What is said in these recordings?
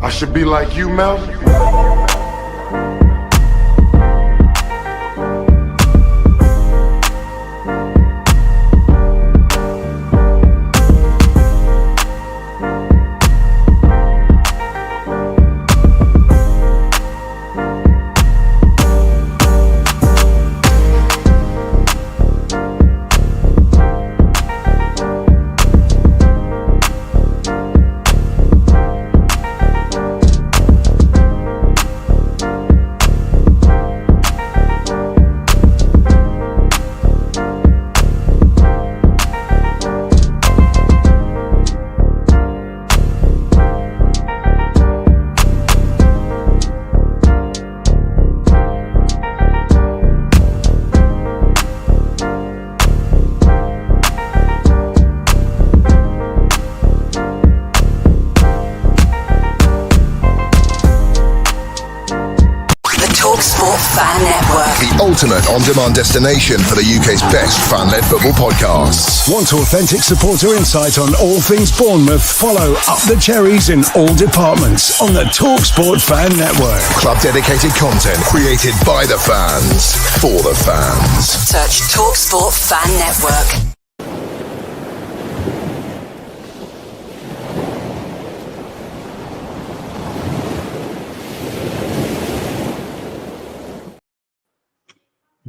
I should be like you, Mel. The ultimate on-demand destination for the UK's best fan-led football podcasts. Want authentic supporter insight on all things Bournemouth? Follow Up the Cherries in all departments on the TalkSport Fan Network. Club-dedicated content created by the fans, for the fans. Search TalkSport Fan Network.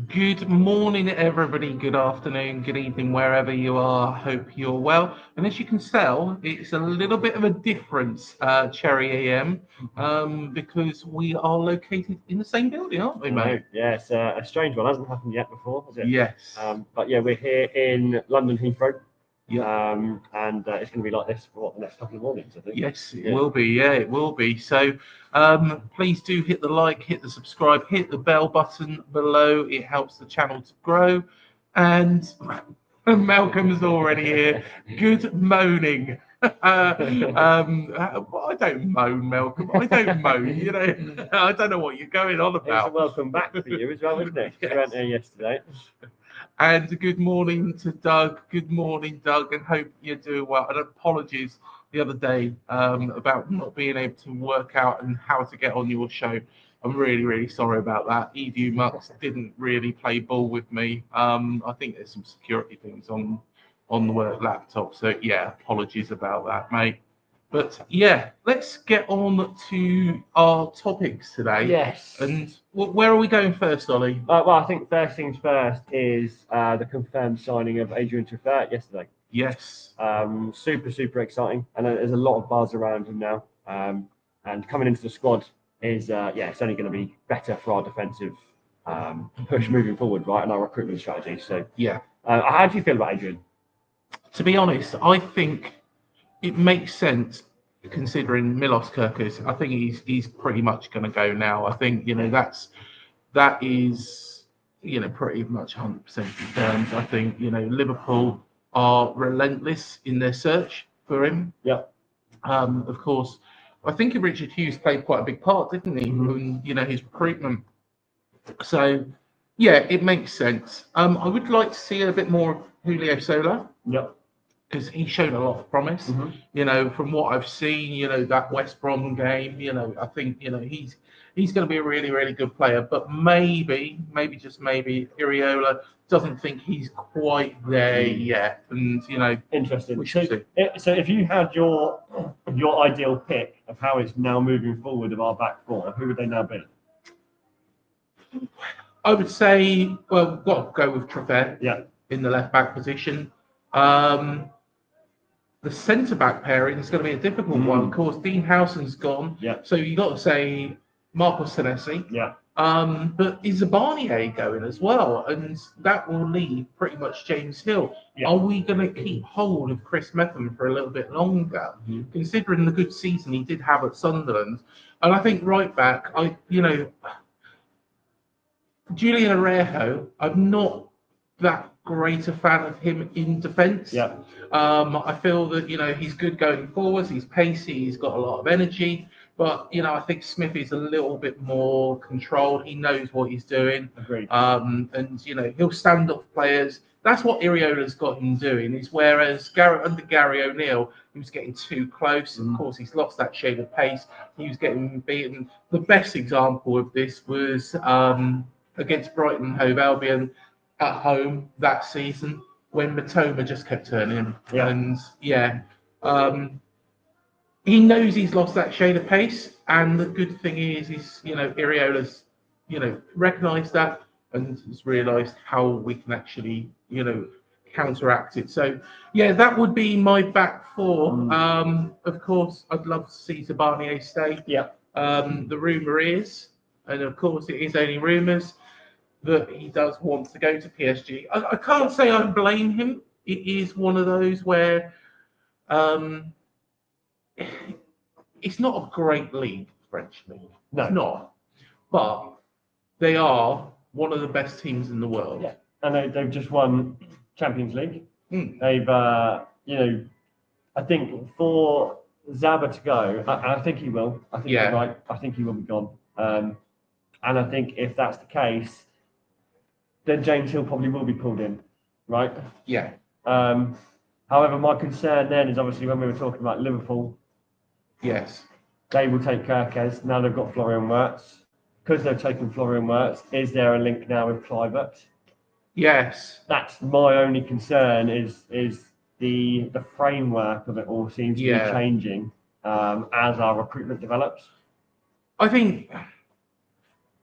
Good morning, everybody. Good afternoon, good evening, wherever you are. Hope you're well. And as you can tell, it's a little bit of a difference, Cherry AM, because we are located in the same building, aren't we, mate? Yeah, it's a strange one. Hasn't happened yet before, has it? Yes. But yeah, we're here in London Heathrow. Yeah. And it's going to be like this for the next couple of mornings, I think. Yes, it will be. Yeah, it will be. So please do hit the like, hit the subscribe, hit the bell button below. It helps the channel to grow. And Malcolm's already here. Good moaning. I don't moan, Malcolm. I don't moan. You know, I don't know what you're going on about. It's a welcome back for you as well, isn't it? Yes. You weren't here yesterday. And good morning to Doug. Good morning, Doug, and hope you're doing well. And apologies the other day about not being able to work out and how to get on your show. I'm really, really sorry about that. Edu Mux didn't really play ball with me. I think there's some security things on the work laptop. So, yeah, apologies about that, mate. But, yeah, let's get on to our topics today. Yes. And where are we going first, Ollie? Well, I think first things first is the confirmed signing of Adrian Truffert yesterday. Yes. Super, super exciting. And there's a lot of buzz around him now. And coming into the squad is, it's only going to be better for our defensive push moving forward, right, and our recruitment strategy. So, yeah. How do you feel about Adrian? To be honest, I think it makes sense considering Milos Kerkez. I think he's pretty much going to go now. I think, that is, pretty much 100% confirmed. I think, Liverpool are relentless in their search for him. Yeah. Of course, I think Richard Hughes played quite a big part, didn't he, in, his recruitment. So, yeah, it makes sense. I would like to see a bit more of Julio Sola. Yeah. Because he's shown a lot of promise, from what I've seen, that West Brom game, I think, he's going to be a really, really good player. But maybe just maybe, Iriola doesn't think he's quite there yet. And, Interesting. So if you had your ideal pick of how it's now moving forward of our back four, who would they now be? I would say, well, we've got to go with Truffert in the left back position. The centre-back pairing is going to be a difficult one. Of course, Dean Howson's gone. Yeah. So you've got to say Marcos Senesi. Yeah. But is Zabanier going as well? And that will leave pretty much James Hill. Yeah. Are we going to keep hold of Chris Metham for a little bit longer, considering the good season he did have at Sunderland? And I think right back, Julian Arejo, I'm not that greater fan of him in defence. Yeah. I feel that, he's good going forwards, he's pacey, he's got a lot of energy, but, I think Smith is a little bit more controlled. He knows what he's doing. Agreed. And, he'll stand off players. That's what Iriola's got him doing, is whereas under Gary O'Neill, he was getting too close. Of course, he's lost that shade of pace. He was getting beaten. The best example of this was against Brighton and Hove Albion at home that season, when Matoma just kept turning him. Yeah. And he knows he's lost that shade of pace. And the good thing is Iriola's, recognised that and has realised how we can actually, counteract it. So, that would be my back four. Of course, I'd love to see Zabarnier stay. Yeah. The rumour is, and of course it is only rumours, that he does want to go to PSG. I can't say I blame him. It is one of those where it's not a great league, French league. No. It's not. But they are one of the best teams in the world. Yeah. And they've just won Champions League. They've, I think for Zaba to go, I think he will. I think you're right. I think he will be gone. And I think if that's the case, then James Hill probably will be pulled in, right? Yeah. However, my concern then is obviously when we were talking about Liverpool. Yes. They will take Kirkes. Now they've got Florian Wirtz. Because they've taken Florian Wirtz, is there a link now with Kluivert? Yes. That's my only concern is the framework of it all seems to be changing as our recruitment develops. I think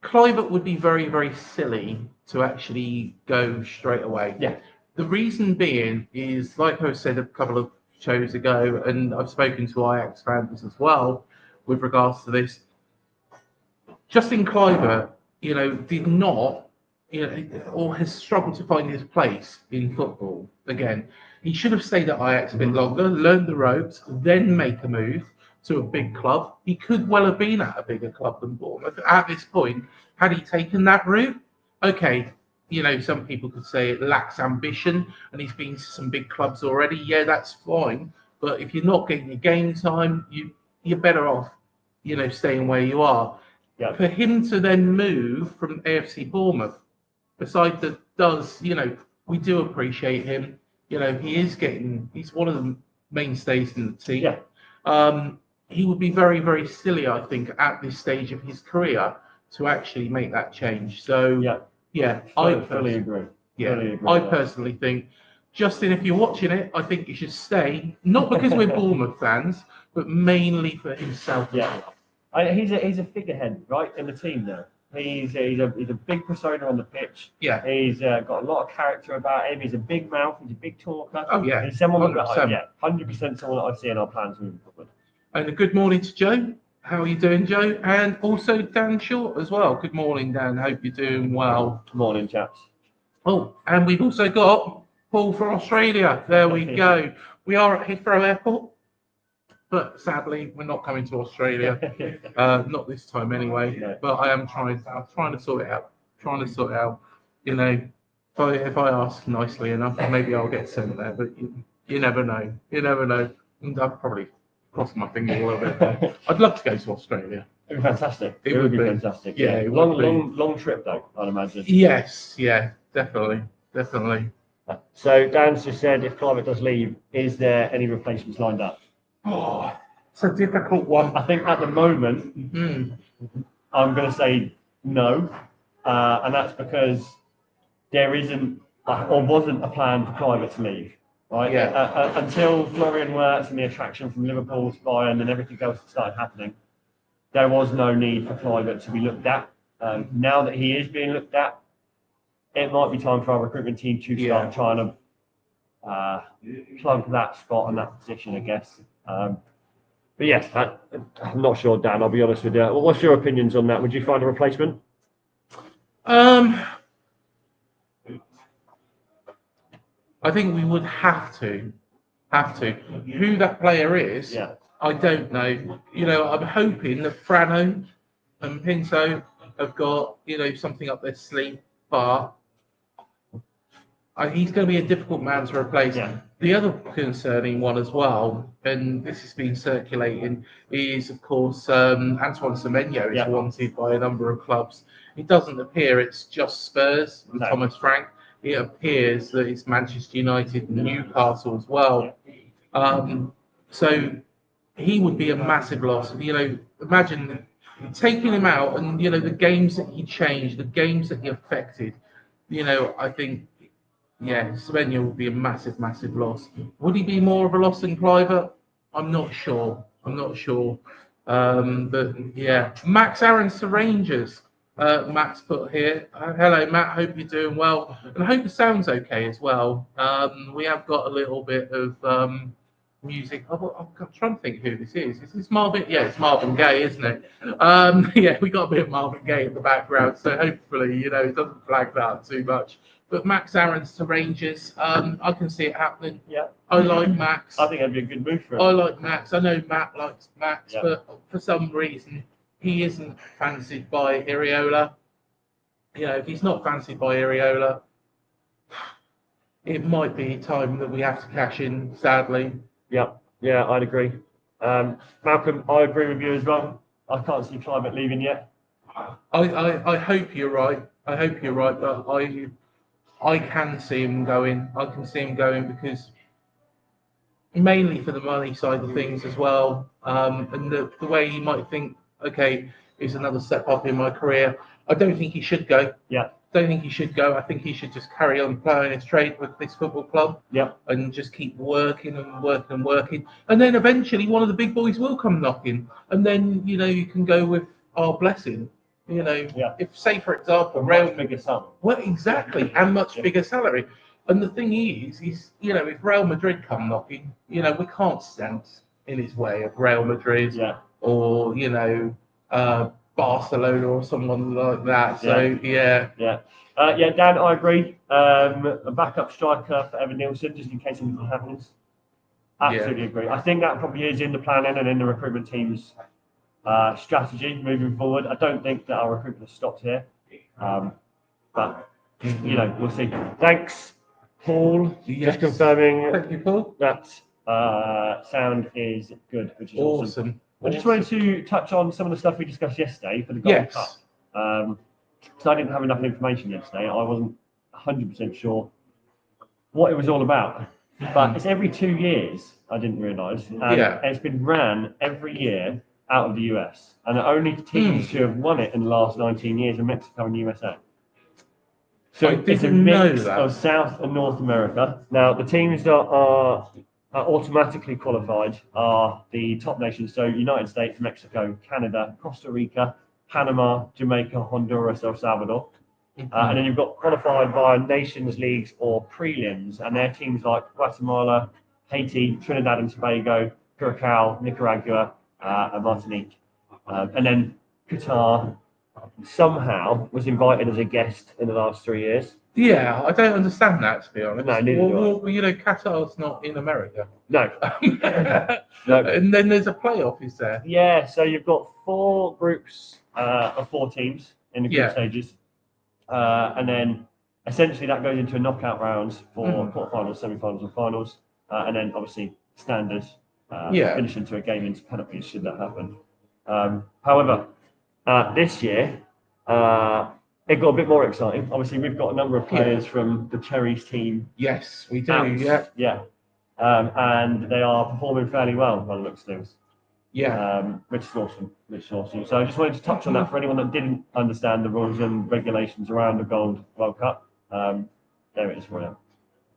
Kluivert would be very, very silly to actually go straight away. Yeah. The reason being is, like I said a couple of shows ago, and I've spoken to Ajax fans as well with regards to this, Justin Kluivert, did not, or has struggled to find his place in football again. He should have stayed at Ajax a bit longer, learned the ropes, then make a move to a big club. He could well have been at a bigger club than Bournemouth. At this point, had he taken that route, okay, some people could say it lacks ambition and he's been to some big clubs already. Yeah, that's fine. But if you're not getting your game time, you're better off, staying where you are. Yeah. For him to then move from AFC Bournemouth, besides that we do appreciate him. He's one of the mainstays in the team. Yeah. He would be very, very silly, I think, at this stage of his career to actually make that change. So, I fully agree. Yeah, fully agree I personally think, Justin, if you're watching it, I think you should stay, not because we're Bournemouth fans, but mainly for himself. Yeah. He's a figurehead, right, in the team now. He's a big persona on the pitch. Yeah. He's got a lot of character about him. He's a big mouth. He's a big talker. Oh, yeah. He's someone 100%. 100% someone that I see in our plans moving forward. And a good morning to Joe. How are you doing, Joe? And also Dan Short as well. Good morning, Dan. Hope you're doing well. Morning, chaps. Oh, and we've also got Paul from Australia. There we go. We are at Heathrow Airport, but sadly, we're not coming to Australia. Not this time anyway. No. But I'm trying to sort it out. If I ask nicely enough, maybe I'll get sent there. But you never know. And I've probably crossed my fingers a little bit there. I'd love to go to Australia. It'd be fantastic. It would be fantastic. Yeah, it would be. Long trip though, I'd imagine. Yes, yeah, definitely. So Dan's just said, if Kluivert does leave, is there any replacements lined up? Oh, it's a difficult one. I think at the moment, I'm going to say no, and that's because there isn't or wasn't a plan for Kluivert to leave. Right? Yeah. Until Florian Wirtz and the attraction from Liverpool, Bayern, and everything else that started happening, there was no need for Kluivert to be looked at. Now that he is being looked at, it might be time for our recruitment team to start trying to plug that spot and that position, I guess. But yes, I'm not sure, Dan. I'll be honest with you. Well, what's your opinions on that? Would you find a replacement? I think we would have to. Who that player is, I don't know. I'm hoping that Frano and Pinto have got, something up their sleeve, but He's going to be a difficult man to replace. Yeah. The other concerning one as well, and this has been circulating, is of course Antoine Semenyo is Yeah. wanted by a number of clubs. It doesn't appear it's just Spurs and No. Thomas Frank. It appears that it's Manchester United and Newcastle as well. So he would be a massive loss. Imagine taking him out and the games that he changed, the games that he affected. I think. Yeah, Svenja would be a massive, massive loss. Would he be more of a loss than Cliver? I'm not sure. But yeah, Max Aaron's to Rangers. Matt's put here. Hello, Matt. Hope you're doing well, and I hope the sound's okay as well. We have got a little bit of music. I'm trying to think who this is. Is this Marvin? Yeah, it's Marvin Gaye, isn't it? Yeah, we got a bit of Marvin Gaye in the background, so hopefully, it doesn't flag that too much. But Max Aaron's to Rangers. I can see it happening. Yeah. I like Max. I think that'd be a good move for him. I like Max. I know Matt likes Max, Yeah. but for some reason, he isn't fancied by Iriola. If he's not fancied by Iriola, it might be time that we have to cash in, sadly. Yeah, I'd agree. Malcolm, I agree with you as well. I can't see Climate leaving yet. I hope you're right. But I can see him going. I can see him going because mainly for the money side of things as well, and the way he might think, okay, it's another step up in my career. I don't think he should go. Yeah. Don't think he should go. I think he should just carry on playing his trade with this football club. Yeah. And just keep working and working and working. And then eventually one of the big boys will come knocking. And then, you can go with our blessing. If, say, for example, Much bigger sum. Well, exactly, and much bigger salary. And the thing is, if Real Madrid come knocking, we can't stand in his way of Real Madrid or, Barcelona or someone like that. So, yeah. Dan, I agree. A backup striker for Evan Nielsen, just in case anything happens. Absolutely agree. I think that probably is in the planning and in the recruitment team's strategy moving forward. I don't think that our recruitment has stopped here. But, we'll see. Thanks, Paul. Yes. Just confirming Thank you, Paul. that sound is good, which is awesome. I just Awesome. wanted to touch on some of the stuff we discussed yesterday for the Gold Cup. So I didn't have enough information yesterday. I wasn't 100% sure what it was all about. But it's every 2 years, I didn't realise. And it's been ran every year out of the US. And the only teams who have won it in the last 19 years are Mexico and USA. So it's a mix of South and North America. Now, the teams that are automatically qualified are the top nations. So United States, Mexico, Canada, Costa Rica, Panama, Jamaica, Honduras, El Salvador. And then you've got qualified via Nations Leagues or prelims. And they're teams like Guatemala, Haiti, Trinidad and Tobago, Curacao, Nicaragua, and Martinique. And then Qatar somehow was invited as a guest in the last 3 years. Yeah, I don't understand that, to be honest. No, neither do I. Well, Qatar's not in America. No. No. And then there's a playoff, is there? Yeah, so you've got 4 groups of 4 teams in the group stages. And then essentially that goes into a knockout rounds for quarterfinals, semi-finals and finals. And then obviously standards finish into a game into penalties should that happen. However, this year, it got a bit more exciting. Obviously, we've got a number of players from the Cherries team. Yes, we do. Out. Yeah. And they are performing fairly well by the looks of things. Yeah. Which is awesome. So I just wanted to touch on that for anyone that didn't understand the rules and regulations around the Gold World Cup. There it is for you.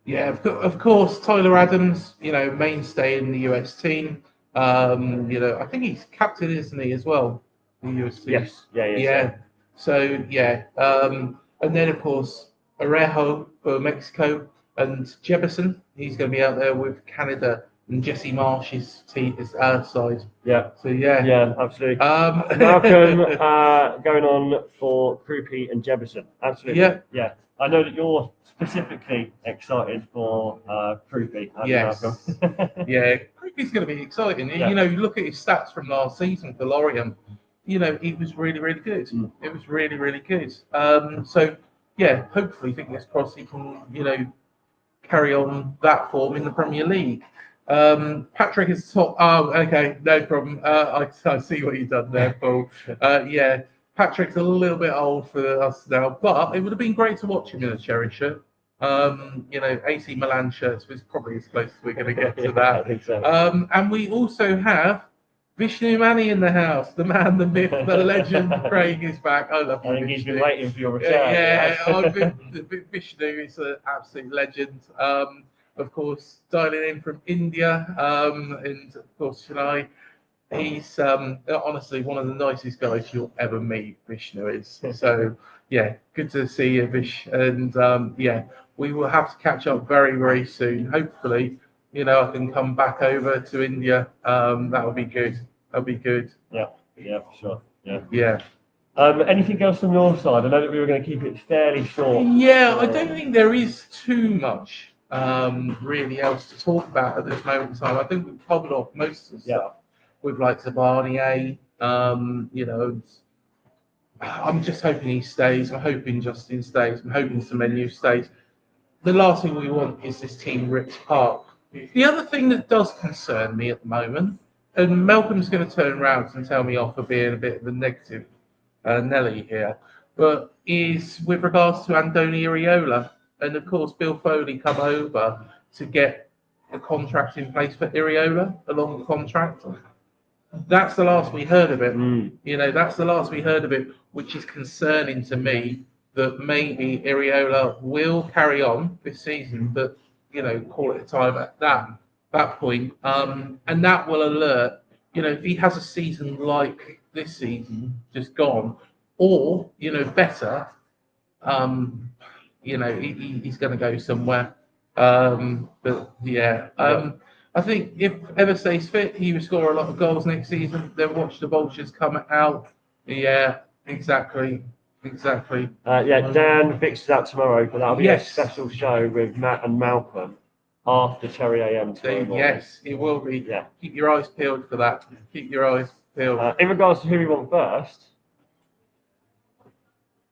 Yeah, of course, Tyler Adams, mainstay in the US team. I think he's captain, isn't he, as well? The US team. Yes. Yeah. So, and then, of course, Arejo for Mexico and Jefferson. He's going to be out there with Canada and Jesse Marsh's team, his side. Yeah. So, yeah. Yeah, absolutely. Malcolm going on for Krupi and Jefferson. Absolutely. Yeah. I know that you're specifically excited for Krupi. Yes. Yeah, Krupi's going to be exciting. Yeah. You look at his stats from last season for Lorient. It was really, really good. It was really, really good. So, yeah, hopefully, fingers crossed, he can, carry on that form in the Premier League. Patrick is top. Oh, okay, no problem. I see what you've done there, Paul. Yeah, Patrick's a little bit old for us now, but it would have been great to watch him in a Cherry shirt. AC Milan shirts was probably as close as we're going to get to that. I think so. And we also have Vishnu Mani in the house, the man, the myth, the legend. Craig is back. I love you, I think he's Vishnu. been waiting for your return. Vishnu is an absolute legend. Of course, dialing in from India, and of course, Chennai. He's honestly one of the nicest guys you'll ever meet. Vishnu is. So yeah, good to see you, Vish. And we will have to catch up very, very soon. Hopefully, I can come back over to India. That would be good. That'll be good. Yeah, for sure. Yeah. Yeah. Anything else from your side? I know that we were going to keep it fairly short. Yeah, I don't think there is too much really else to talk about at this moment in time. I think we've covered off most of the stuff with like Zabani. I'm just hoping he stays. I'm hoping Justin stays. I'm hoping Semenyo stays. The last thing we want is this team ripped apart. The other thing that does concern me at the moment, and Malcolm's going to turn around and tell me off for being a bit of a negative Nelly here, but is with regards to Andoni Iraola. And of course, Bill Foley come over to get a contract in place for Iraola, a long contract. That's the last we heard of it. That's the last we heard of it, which is concerning to me that maybe Iraola will carry on this season, but call it a time at that point. And that will alert, if he has a season like this season just gone, or better, he's going to go somewhere. I think if ever stays fit, he will score a lot of goals next season. Then watch the Vultures come out. Yeah, exactly. Dan fixes out tomorrow, but that'll be a special show with Matt and Malcolm after Cherry AM tomorrow morning. Yes, it will be. Yeah. Keep your eyes peeled for that. Keep your eyes peeled. In regards to who we want first.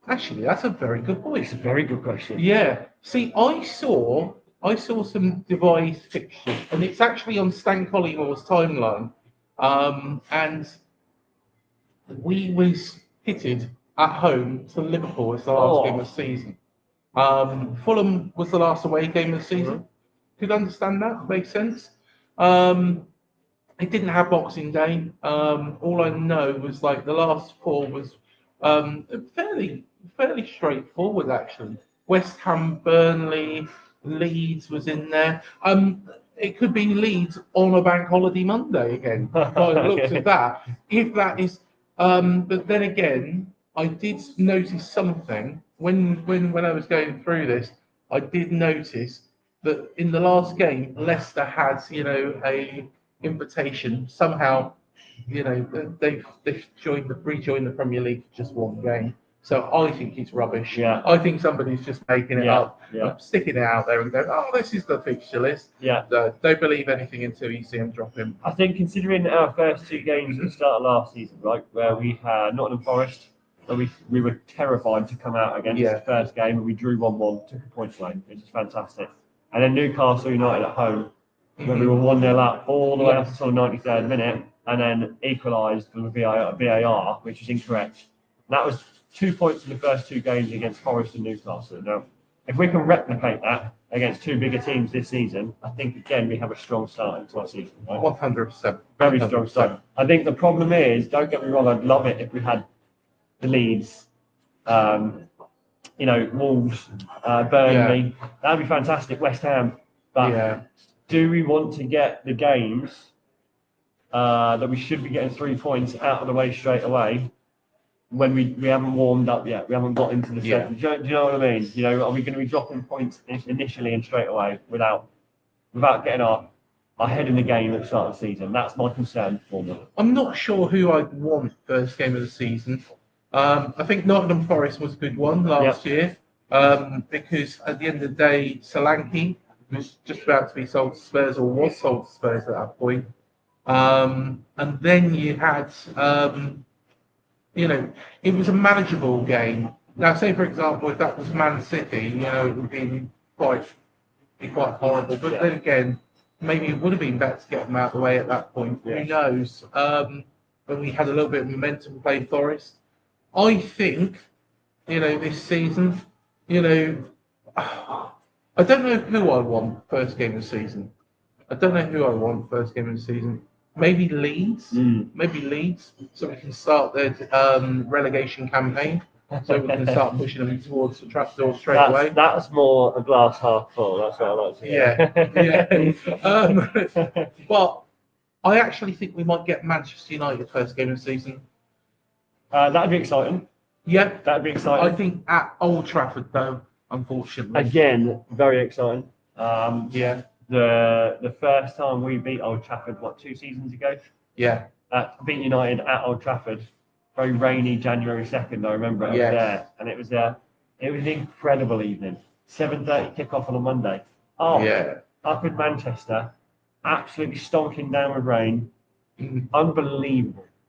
Actually, that's a very good point. It's a very good question. Yeah. See, I saw some devised fixtures, and it's actually on Stan Collymore timeline. And we was pitted at home to Liverpool as the last game of the season. Fulham was the last away game of the season. Could understand that. Makes sense. It didn't have Boxing Day. All I know was like the last four was fairly straightforward actually. West Ham, Burnley, Leeds was in there. It could be Leeds on a bank holiday Monday again. By the looks of that. If that is, but then again, I did notice something when I was going through this. I did notice that in the last game, Leicester had a invitation somehow. They've rejoined the Premier League for just one game. So I think it's rubbish. Yeah. I think somebody's just making it up, sticking it out there and going, "Oh, this is the fixture list." Yeah. Don't believe anything until you see them drop him. I think considering our first two games at the start of last season, right, where we had Nottingham Forest, where we were terrified to come out against the first game, and we drew 1-1, took a point away, which is fantastic. And then Newcastle United at home, where we were 1-0 up all the way up until the 93rd minute, and then equalised with VAR, which is incorrect. And that was 2 points in the first two games against Forest and Newcastle. Now, if we can replicate that against two bigger teams this season, I think again we have a strong start into our season. Right? 100%. Very strong start. I think the problem is, don't get me wrong, I'd love it if we had the Leeds, Wolves, Burnley. That'd be fantastic. West Ham. But do we want to get the games that we should be getting 3 points out of the way straight away? When we haven't warmed up yet, we haven't got into the second. Do you know what I mean? Are we going to be dropping points initially and straight away without getting our head in the game at the start of the season? That's my concern for me. I'm not sure who I'd want first game of the season. I think Nottingham Forest was a good one last year because at the end of the day, Solanke was just about to be sold to Spurs, or was sold to Spurs at that point. And then you had. It was a manageable game. Now, say for example, if that was Man City, it would be quite, be quite horrible. But then again, maybe it would have been better to get them out of the way at that point. Yeah. Who knows? When we had a little bit of momentum playing Forest. I think, this season, I don't know who I want first game of the season. Maybe Leeds. Maybe Leeds, so we can start their relegation campaign. So we can start pushing them towards the trapdoor straight away. That's more a glass half full. That's what I like to hear. Yeah. But I actually think we might get Manchester United first game of the season. That'd be exciting. Yeah, That'd be exciting. I think at Old Trafford though, unfortunately. Again, very exciting. Yeah. The first time we beat Old Trafford, 2 seasons ago? Yeah. Beat United at Old Trafford, very rainy January 2nd, I remember. I was there, and it was an incredible evening. 7:30 kickoff on a Monday. Oh, yeah. Up in Manchester, absolutely stonking down with rain.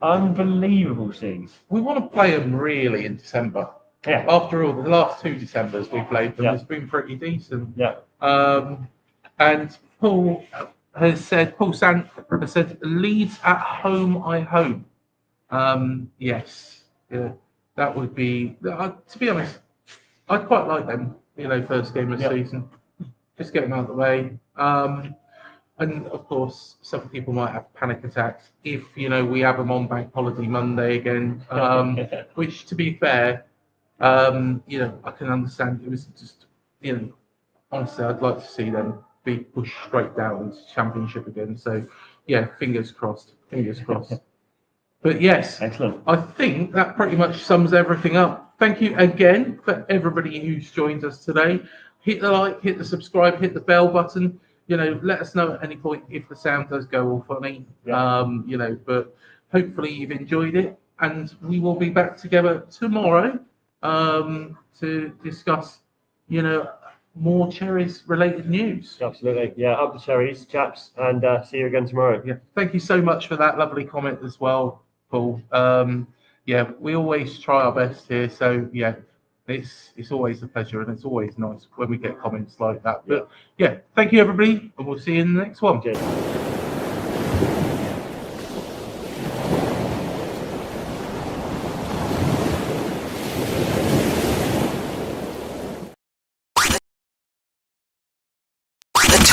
Unbelievable scenes. We want to play them really in December. Yeah. After all, the last 2 Decembers we played them, it's been pretty decent. Yeah. And Paul Sant has said, Leeds at home, I hope. Yes. Yeah, that would be, to be honest, I'd quite like them, first game of the season. Just get them out of the way. And of course, some people might have panic attacks if, we have them on Bank Holiday Monday again, which, to be fair, I can understand. It was just, honestly, I'd like to see them be pushed straight down into Championship again. So, yeah, fingers crossed. But yes, excellent. I think that pretty much sums everything up. Thank you again for everybody who's joined us today. Hit the like, hit the subscribe, hit the bell button. Let us know at any point if the sound does go all funny. Yeah. But hopefully you've enjoyed it, and we will be back together tomorrow to discuss, more Cherries related news. Absolutely. Yeah, up the cherries, chaps, and see you again tomorrow. Yeah. Thank you so much for that lovely comment as well, Paul. Yeah, we always try our best here. So yeah, it's always a pleasure, and it's always nice when we get comments like that. But yeah, thank you everybody, and we'll see you in the next one. Cheers.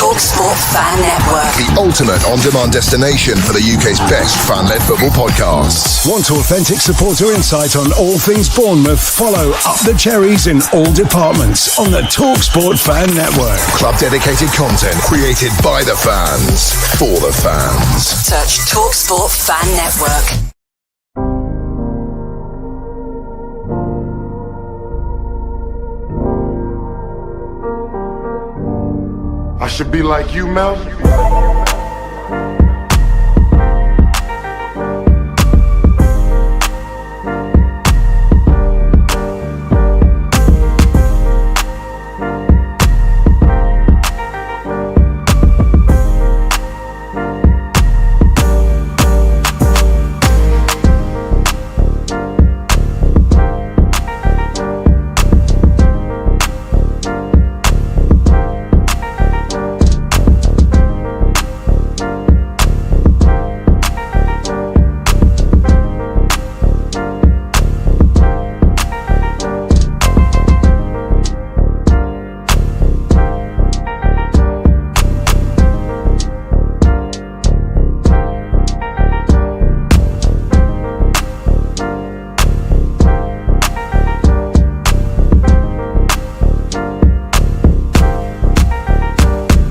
TalkSport Fan Network. The ultimate on-demand destination for the UK's best fan-led football podcasts. Want authentic supporter insight on all things Bournemouth? Follow Up the Cherries in all departments on the TalkSport Fan Network. Club-dedicated content created by the fans, for the fans. Search TalkSport Fan Network. I should be like you, Mel.